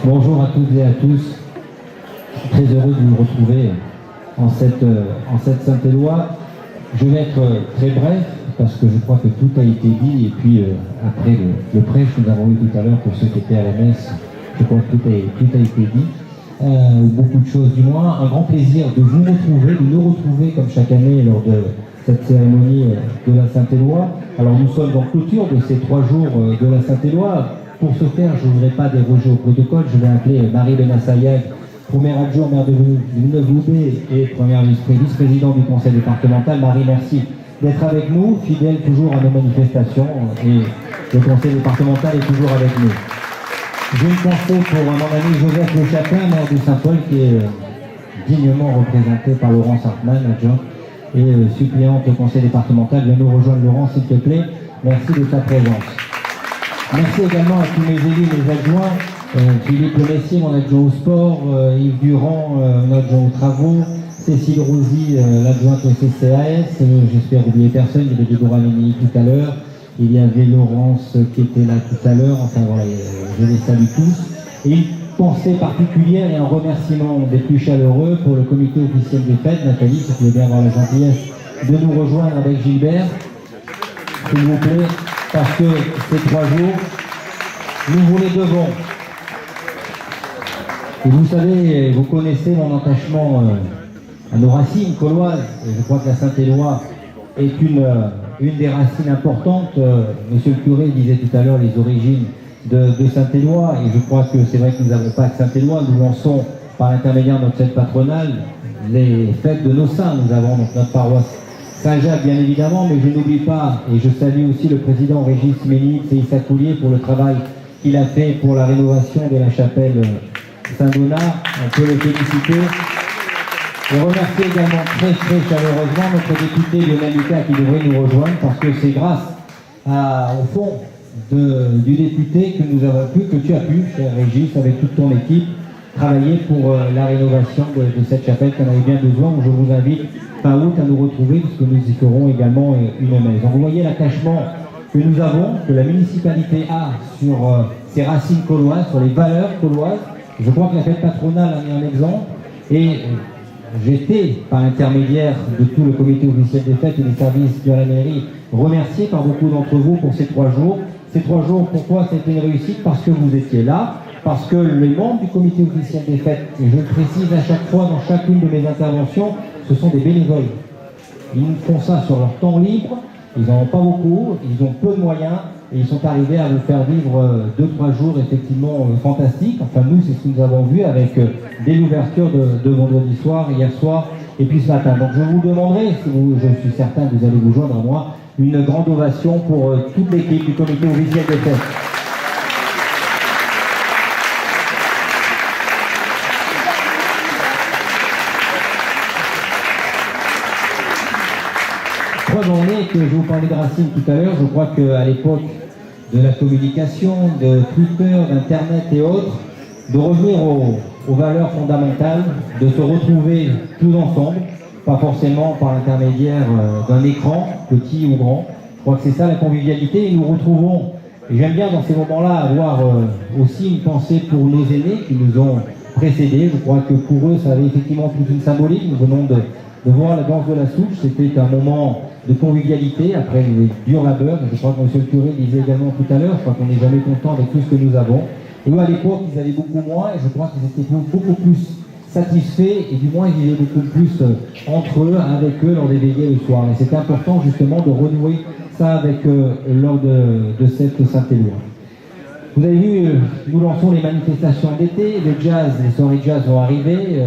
Bonjour à toutes et à tous. Je suis très heureux de vous retrouver en cette Saint-Éloi. Je vais être très bref parce que je crois que tout a été dit et puis après le prêche que nous avons eu tout à l'heure pour ceux qui étaient à la messe, je crois que tout a été dit. Beaucoup de choses du moins. Un grand plaisir de vous retrouver, de nous retrouver comme chaque année lors de cette cérémonie de la Saint-Éloi. Alors nous sommes en clôture de ces 3 jours de la Saint-Éloi. Pour ce faire, je ne voudrais pas déroger au protocole. Je vais appeler Marie Benassaïev, première adjointe maire de Villeneuve-Loubet et première vice-présidente du conseil départemental. Marie, merci d'être avec nous, fidèle toujours à nos manifestations et le conseil départemental est toujours avec nous. J'ai une pensée pour mon ami Joseph Le Chapin, maire de Saint-Paul, qui est dignement représenté par Laurence Hartmann, adjointe et suppléante au conseil départemental. Viens nous rejoindre, Laurence, s'il te plaît. Merci de ta présence. Merci également à tous mes élus, mes adjoints, Philippe Le Messier, mon adjoint au sport, Yves Durand, mon adjoint aux travaux, Cécile Rosy, l'adjointe au CCAS, j'espère oublier personne, il y avait Déborah Ménilly tout à l'heure, il y avait Laurence qui était là tout à l'heure, enfin voilà, je les salue tous. Et une pensée particulière et un remerciement des plus chaleureux pour le comité officiel des fêtes. Nathalie, si tu veux bien avoir la gentillesse de nous rejoindre avec Gilbert, s'il vous plaît. Parce que ces 3 jours, nous vous les devons. Et vous savez, vous connaissez mon attachement à nos racines cauloises. Et je crois que la Saint-Éloi est une des racines importantes. Monsieur le curé disait tout à l'heure les origines de Saint-Éloi. Et je crois que c'est vrai que nous n'avons pas que Saint-Éloi. Nous lançons par l'intermédiaire de notre fête patronale les fêtes de nos saints. Nous avons donc notre paroisse Saint-Jacques, bien évidemment, mais je n'oublie pas, et je salue aussi le président Régis Ménitz et Issa Coulier pour le travail qu'il a fait pour la rénovation de la chapelle Saint-Donat. On peut le féliciter. Et remercier également très chaleureusement notre député Lionel Lucas qui devrait nous rejoindre, parce que c'est grâce au fond du député que nous avons pu, que tu as pu, cher Régis, avec toute ton équipe, travailler pour la rénovation de cette chapelle qu'on avait bien besoin. Je vous invite fin août à nous retrouver puisque nous y ferons également une messe. Donc vous voyez l'attachement que nous avons, que la municipalité a sur ses racines cauloises, sur les valeurs cauloises. Je crois que la fête patronale en est un exemple et j'étais par l'intermédiaire de tout le comité officiel des fêtes et des services de la mairie remercié par beaucoup d'entre vous pour ces 3 jours. Ces 3 jours, pourquoi c'était une réussite? Parce que vous étiez là, parce que les membres du comité officiel des fêtes, et je le précise à chaque fois dans chacune de mes interventions, ce sont des bénévoles. Ils font ça sur leur temps libre, ils n'en ont pas beaucoup, ils ont peu de moyens, et ils sont arrivés à nous faire vivre 2-3 jours effectivement fantastiques. Enfin nous, c'est ce que nous avons vu avec dès l'ouverture de vendredi soir, hier soir, et puis ce matin. Donc je vous demanderai, si je suis certain que vous allez vous joindre à moi, une grande ovation pour toute l'équipe du comité officiel des fêtes. Preuve en est que je vous parlais de Racine tout à l'heure, je crois qu'à l'époque de la communication, de Twitter, d'Internet et autres, de revenir aux valeurs fondamentales, de se retrouver tous ensemble, pas forcément par l'intermédiaire d'un écran, petit ou grand. Je crois que c'est ça la convivialité, et nous retrouvons, et j'aime bien dans ces moments-là avoir aussi une pensée pour nos aînés qui nous ont précédés. Je crois que pour eux, ça avait effectivement toute une symbolique. Nous venons de voir la danse de la souche, c'était un moment de convivialité après le dur labeur. Je crois que M. le curé disait également tout à l'heure, je crois qu'on n'est jamais content avec tout ce que nous avons. Et eux, à l'époque, ils avaient beaucoup moins, et je crois qu'ils étaient beaucoup plus satisfaits, et du moins ils vivaient beaucoup plus entre eux, avec eux, lors des veillées le soir. Et c'est important justement de renouer ça avec lors de cette Saint-Éloi. Vous avez vu, nous lançons les manifestations d'été, le jazz, les soirées jazz vont arriver,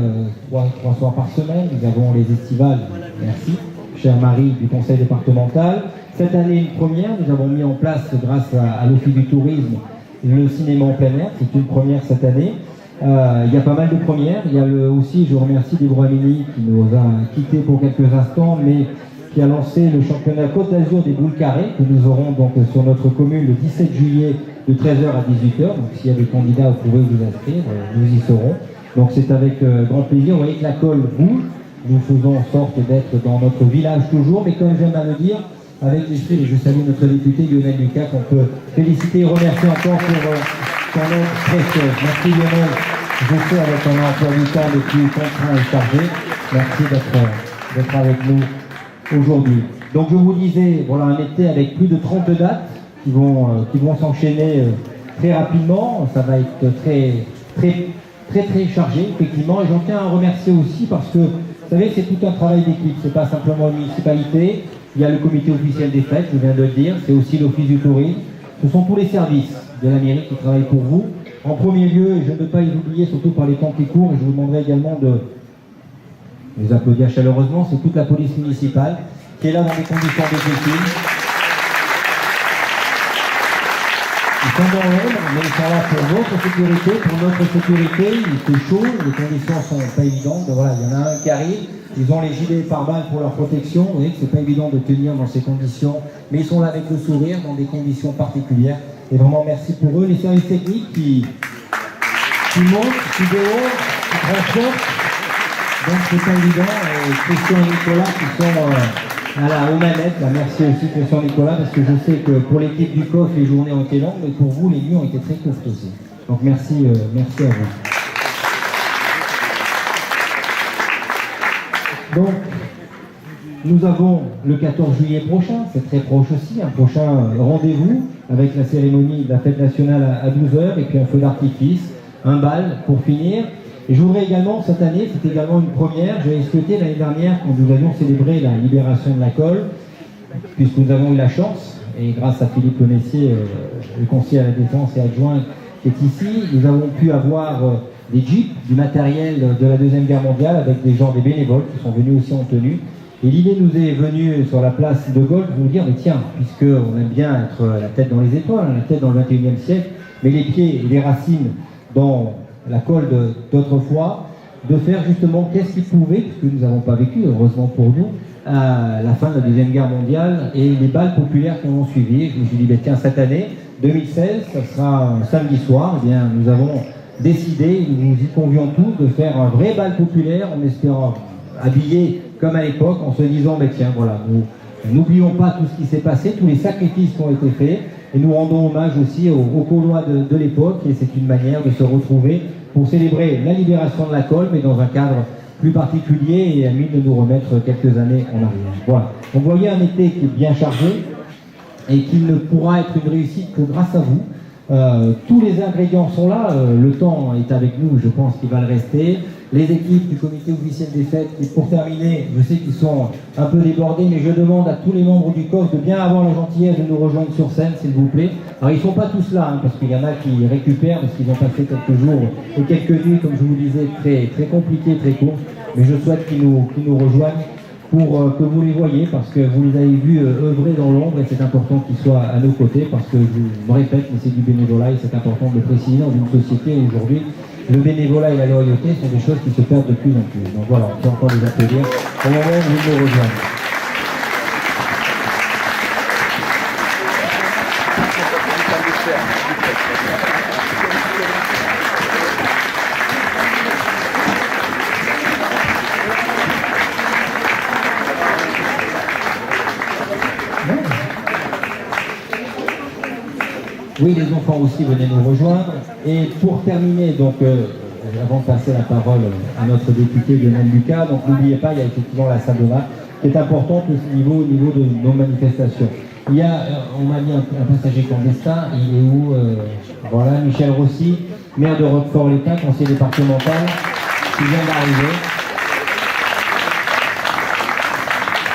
3 soirs par semaine. Nous avons les estivales, merci, chère Marie du conseil départemental. Cette année, une première, nous avons mis en place, grâce à l'Office du tourisme, le cinéma en plein air, c'est une première cette année. Il y a pas mal de premières, il y a aussi, je remercie Déborah Mini qui nous a quittés pour quelques instants, mais qui a lancé le championnat Côte d'Azur des boules carrées, que nous aurons donc sur notre commune le 17 juillet de 13h à 18h. Donc s'il y a des candidats, vous pouvez vous inscrire, nous y serons. Donc c'est avec grand plaisir. Vous voyez que la colle bouge, nous faisons en sorte d'être dans notre village toujours, mais comme j'aime à le dire, avec l'esprit, et je salue notre député Lionel Lucas, qu'on peut féliciter et remercier encore pour son aide précieuse. Merci Lionel, je sais avec un emploi du temps le plus contraint et chargé. Merci d'être avec nous aujourd'hui. Donc je vous disais, voilà un été avec plus de 30 dates qui vont s'enchaîner très rapidement. Ça va être très chargé, effectivement. Et j'en tiens à remercier aussi parce que, vous savez, c'est tout un travail d'équipe. C'est pas simplement une municipalité. Il y a le comité officiel des fêtes, je viens de le dire. C'est aussi l'office du tourisme. Ce sont tous les services de la mairie qui travaillent pour vous. En premier lieu, et je ne veux pas les oublier, surtout par les temps qui courent, et je vous demanderai également de les applaudir chaleureusement, c'est toute la police municipale qui est là dans des conditions difficiles. Ils sont dans l'ombre, mais ils sont là pour votre sécurité, pour notre sécurité. Il fait chaud, les conditions sont pas évidentes. Voilà, il y en a un qui arrive, ils ont les gilets pare-balles pour leur protection. Vous voyez que c'est pas évident de tenir dans ces conditions, mais ils sont là avec le sourire, dans des conditions particulières. Et vraiment merci pour eux, les services techniques qui montent, qui dehors, qui transportent. Donc c'est pas évident. Christian et Nicolas qui sont aux manettes. Merci aussi Christian et Nicolas, parce que je sais que pour l'équipe du COF, les journées ont été longues, mais pour vous, les nuits ont été très courtes aussi. Donc merci à vous. Donc, nous avons le 14 juillet prochain, c'est très proche aussi, un prochain rendez-vous avec la cérémonie de la fête nationale à 12h, et puis un feu d'artifice, un bal pour finir. Et je voudrais également, cette année, c'est également une première, j'avais souhaité l'année dernière, quand nous avions célébré la libération de la colle, puisque nous avons eu la chance, et grâce à Philippe Le Messier, le conseiller à la défense et adjoint qui est ici, nous avons pu avoir des jeeps, du matériel de la Deuxième Guerre mondiale, avec des gens, des bénévoles qui sont venus aussi en tenue. Et l'idée nous est venue sur la place de Gaulle de nous dire, mais tiens, puisqu'on aime bien être la tête dans les étoiles, la tête dans le 21e siècle, mais les pieds et les racines dans la colle d'autrefois, de faire justement qu'est-ce qu'ils pouvaient, puisque nous n'avons pas vécu, heureusement pour nous, à la fin de la Deuxième Guerre mondiale et les balles populaires qui ont suivi. Je me suis dit, ben, tiens, cette année, 2016, ça sera un samedi soir, eh bien, nous avons décidé, nous y convions tous, de faire un vrai bal populaire en espérant habiller comme à l'époque, en se disant, mais tiens, voilà, nous n'oublions pas tout ce qui s'est passé, tous les sacrifices qui ont été faits, et nous rendons hommage aussi aux Gaulois de l'époque, et c'est une manière de se retrouver pour célébrer la libération de la colle, mais dans un cadre plus particulier, et à lui de nous remettre quelques années en arrière. Voilà. Donc vous voyez un été qui est bien chargé, et qui ne pourra être une réussite que grâce à vous. Tous les ingrédients sont là, le temps est avec nous, je pense qu'il va le rester. Les équipes du comité officiel des fêtes, qui, pour terminer, je sais qu'ils sont un peu débordés, mais je demande à tous les membres du COF de bien avoir la gentillesse de nous rejoindre sur scène, s'il vous plaît. Alors ils ne sont pas tous là, parce qu'il y en a qui récupèrent, parce qu'ils ont passé quelques jours et quelques nuits, comme je vous disais, très, très compliquées, très courtes. Mais je souhaite qu'ils nous rejoignent pour que vous les voyez, parce que vous les avez vus œuvrer dans l'ombre, et c'est important qu'ils soient à nos côtés, parce que je me répète, mais c'est du bénévolat, et c'est important de le préciser dans une société où aujourd'hui, le bénévolat et la loyauté sont des choses qui se perdent de plus en plus. Donc voilà, on peut encore les applaudir au moment où ils nous rejoignent. Oui, les enfants aussi venaient nous rejoindre. Et pour terminer, donc, avant de passer la parole à notre député Lionel Lucas, donc n'oubliez pas, il y a effectivement la salle de bain qui est importante au niveau de nos manifestations. Il y a, on m'a dit un passager clandestin, il est où voilà, Michel Rossi, maire de Roquefort-l'État, conseiller départemental, qui vient d'arriver.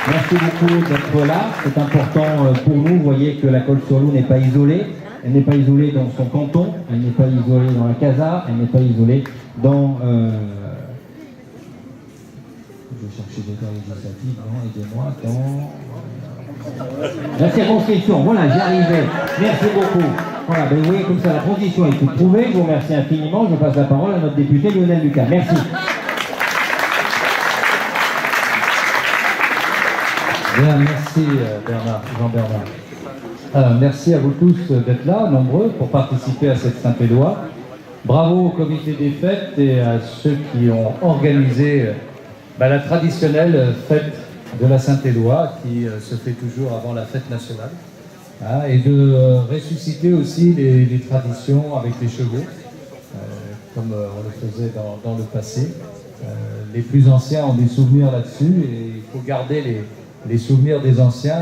Merci beaucoup d'être là, c'est important pour nous. Vous voyez que la Colle-sur-Loup n'est pas isolée. Elle n'est pas isolée dans son canton, elle n'est pas isolée dans la Casa, elle n'est pas isolée dans... Je vais chercher des cas législatifs, aidez-moi, dans... la circonscription, voilà, j'y arrivais. Merci beaucoup. Voilà, ben vous voyez comme ça, la transition est toute trouvée. Je vous remercie infiniment. Je passe la parole à notre député Lionel Lucas. Merci. Bien, merci Bernard, Jean-Bernard. Merci à vous tous d'être là, nombreux, pour participer à cette Saint-Éloi. Bravo au comité des fêtes et à ceux qui ont organisé la traditionnelle fête de la Saint-Éloi, qui se fait toujours avant la fête nationale, et de ressusciter aussi les traditions avec les chevaux, comme on le faisait dans le passé. Les plus anciens ont des souvenirs là-dessus, et il faut garder les souvenirs des anciens,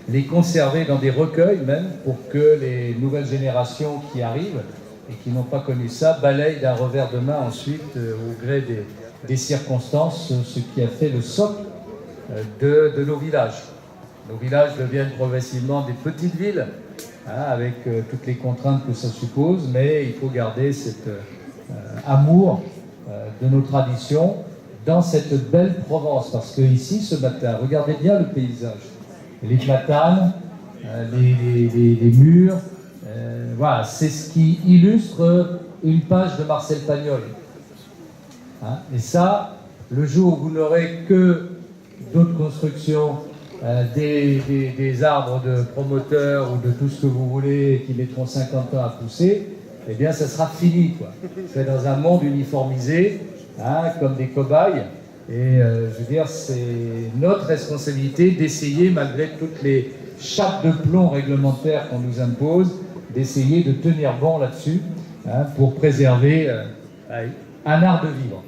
les conserver dans des recueils même, pour que les nouvelles générations qui arrivent et qui n'ont pas connu ça balayent d'un revers de main ensuite, au gré des circonstances, ce qui a fait le socle de nos villages. Nos villages deviennent progressivement des petites villes, avec toutes les contraintes que ça suppose, mais il faut garder cet amour de nos traditions dans cette belle Provence, parce que ici, ce matin, regardez bien le paysage. Les platanes, les murs, voilà, c'est ce qui illustre une page de Marcel Pagnol. Et ça, le jour où vous n'aurez que d'autres constructions, des arbres de promoteurs ou de tout ce que vous voulez qui mettront 50 ans à pousser, eh bien ça sera fini, quoi. C'est dans un monde uniformisé, comme des cobayes. Et je veux dire, c'est notre responsabilité d'essayer, malgré toutes les chapes de plomb réglementaires qu'on nous impose, d'essayer de tenir bon là-dessus, pour préserver un art de vivre.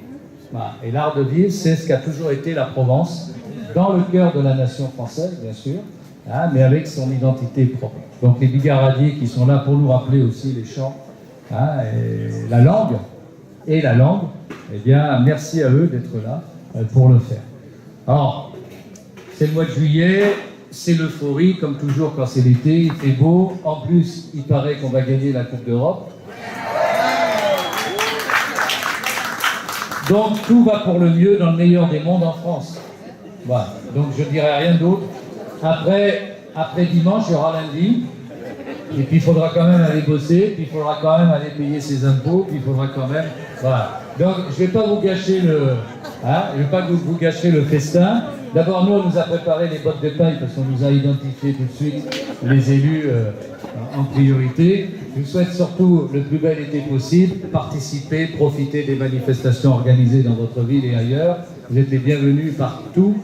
Voilà. Et l'art de vivre, c'est ce qu'a toujours été la Provence, dans le cœur de la nation française, bien sûr, mais avec son identité propre. Donc les bigaradiers qui sont là pour nous rappeler aussi les chants, et la langue, eh bien, merci à eux d'être là pour le faire. Alors, c'est le mois de juillet, c'est l'euphorie, comme toujours quand c'est l'été, il fait beau. En plus, il paraît qu'on va gagner la Coupe d'Europe. Donc, tout va pour le mieux dans le meilleur des mondes en France. Voilà. Donc, je ne dirai rien d'autre. Après dimanche, il y aura lundi. Et puis, il faudra quand même aller bosser. Puis, il faudra quand même aller payer ses impôts. Puis, il faudra quand même... Voilà. Donc, je ne vais pas vous gâcher vous gâcher le festin. D'abord, nous, on nous a préparé les bottes de paille parce qu'on nous a identifié tout de suite les élus en priorité. Je vous souhaite surtout le plus bel été possible. Participez, profitez des manifestations organisées dans votre ville et ailleurs. Vous êtes les bienvenus partout.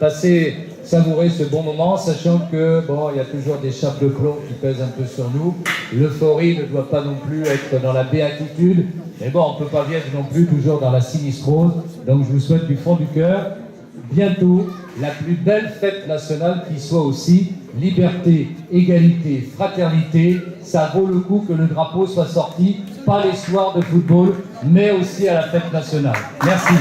Passez, savourez ce bon moment, sachant que, bon, il y a toujours des chapes de plomb qui pèsent un peu sur nous. L'euphorie ne doit pas non plus être dans la béatitude. Mais bon, on ne peut pas vivre non plus toujours dans la sinistrose. Donc, je vous souhaite du fond du cœur, bientôt, la plus belle fête nationale qui soit aussi liberté, égalité, fraternité, ça vaut le coup que le drapeau soit sorti, pas les soirs de football, mais aussi à la fête nationale. Merci.